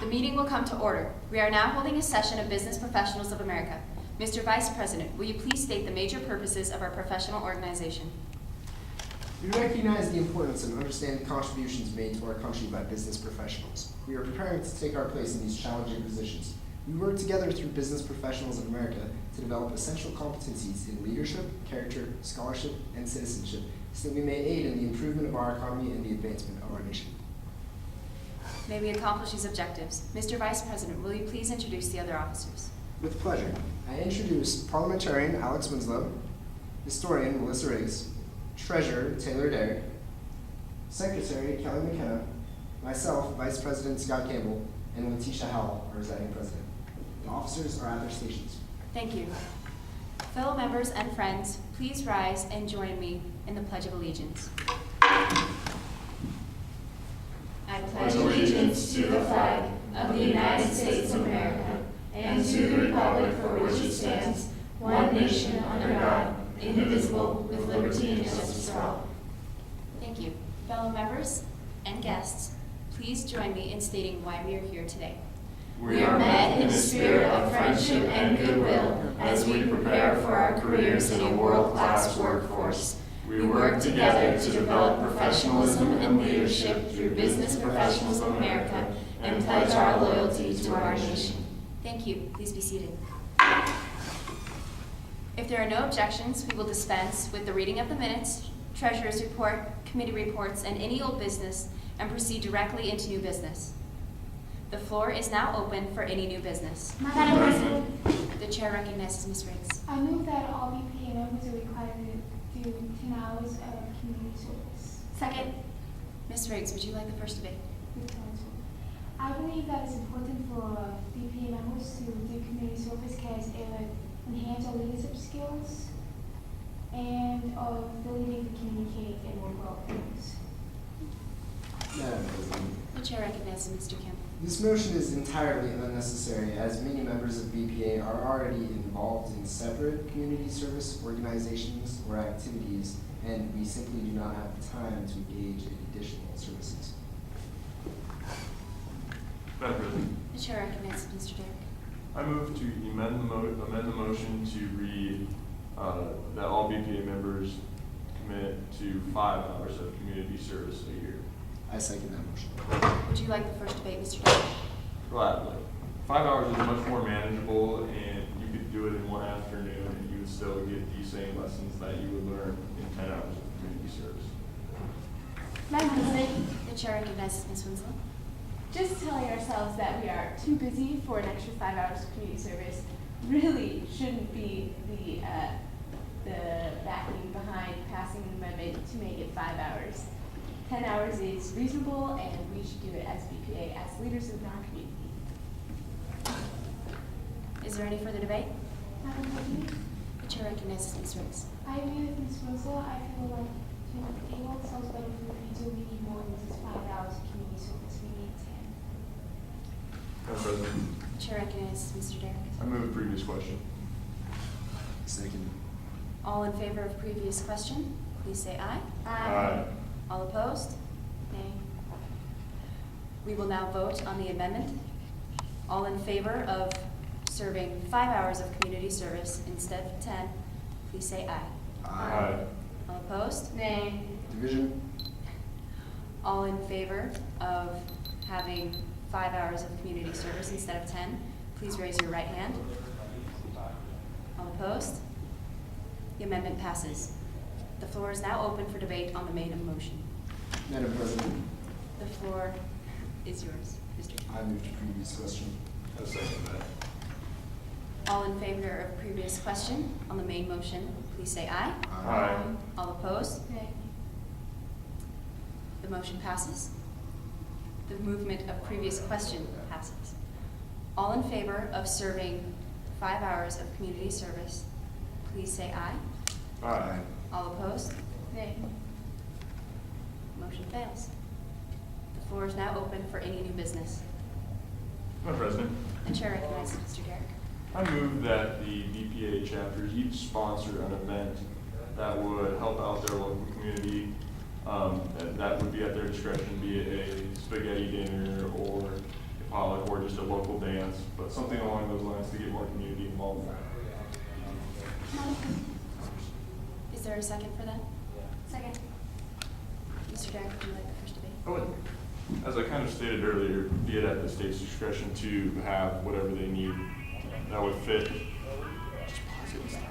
The meeting will come to order. We are now holding a session of Business Professionals of America. Mr. Vice President, will you please state the major purposes of our professional organization? We recognize the importance and understand the contributions made to our country by business professionals. We are preparing to take our place in these challenging positions. We work together through Business Professionals of America to develop essential competencies in leadership, character, scholarship, and citizenship so that we may aid in the improvement of our economy and the advancement of our nation. May we accomplish these objectives? Mr. Vice President, will you please introduce the other officers? With pleasure, I introduce Parliamentarian Alex Winslow, Historian Melissa Riggs, Treasurer Taylor Derrick, Secretary Kelly McKenna, myself, Vice President Scott Campbell, and Latecia Howell, our residing president. The officers are at their stations. Thank you. Fellow members and friends, please rise and join me in the Pledge of Allegiance. I pledge allegiance to the flag of the United States of America and to the republic for which it stands, one nation under God, indivisible, with liberty and justice for all. Thank you. Fellow members and guests, please join me in stating why we are here today. We are met in a spirit of friendship and goodwill as we prepare for our careers in a world-class workforce. We work together to develop professionalism and leadership through Business Professionals of America and pledge our loyalty to our nation. Thank you. Please be seated. If there are no objections, we will dispense with the reading of the minutes, Treasurer's report, committee reports, and any old business, and proceed directly into new business. The floor is now open for any new business. Madam President, The chair recognizes Ms. Riggs. I move that all BPA members are required to do 10 hours of community service. Second. Ms. Riggs, would you like the first debate? with council. I believe that it's important for BPA members to do community service because it would enhance our leadership skills and our ability to communicate and work well with others. Madam President, The chair recognizes Mr. Campbell. this motion is entirely unnecessary as many members of BPA are already involved in separate community service organizations or activities, and we simply do not have the time to engage in additional services. Madam President, The chair recognizes Mr. Derrick. I move to amend the motion to read that all BPA members commit to 5 hours of community service a year. I second that motion. Would you like the first debate, Mr. Derrick? Gladly. 5 hours is much more manageable, and you could do it in one afternoon, and you would still get the same lessons that you would learn in 10 hours of community service. Madam President, The chair recognizes Ms. Winslow. just telling ourselves that we are too busy for an extra 5 hours of community service really shouldn't be the backing behind passing an amendment to make it 5 hours. 10 hours is reasonable, and we should do it as BPA, as leaders in our community. Is there any further debate? Madam President, The chair recognizes Ms. Riggs. I agree with Ms. Winslow. I feel like it won't sound better for the future. We need more than just 5 hours of community service. We need 10. Madam President, The chair recognizes Mr. Derrick. I move previous question. Second. All in favor of previous question, please say aye. Aye. All opposed? Nay. We will now vote on the amendment. All in favor of serving 5 hours of community service instead of 10, please say aye. Aye. All opposed? Nay. Division. All in favor of having 5 hours of community service instead of 10, please raise your right hand. All opposed? The amendment passes. The floor is now open for debate on the main motion. Madam President, The floor is yours, Mr. Chair. I move to previous question. I second that. All in favor of previous question on the main motion, please say aye. Aye. All opposed? Nay. The motion passes. The movement of previous question passes. All in favor of serving 5 hours of community service, please say aye. Aye. All opposed? Nay. Motion fails. The floor is now open for any new business. Madam President, The chair recognizes Mr. Derrick. I move that the BPA chapters each sponsor an event that would help out their local community. And that would be at their discretion, be it a spaghetti dinner, or if or just a local dance, but something along those lines to get more community involved. Is there a second for that? Second. Mr. Derrick, would you like the first debate? I would, as I kind of stated earlier, be it at the state's discretion to have whatever they need that would fit. Just pause it and stop.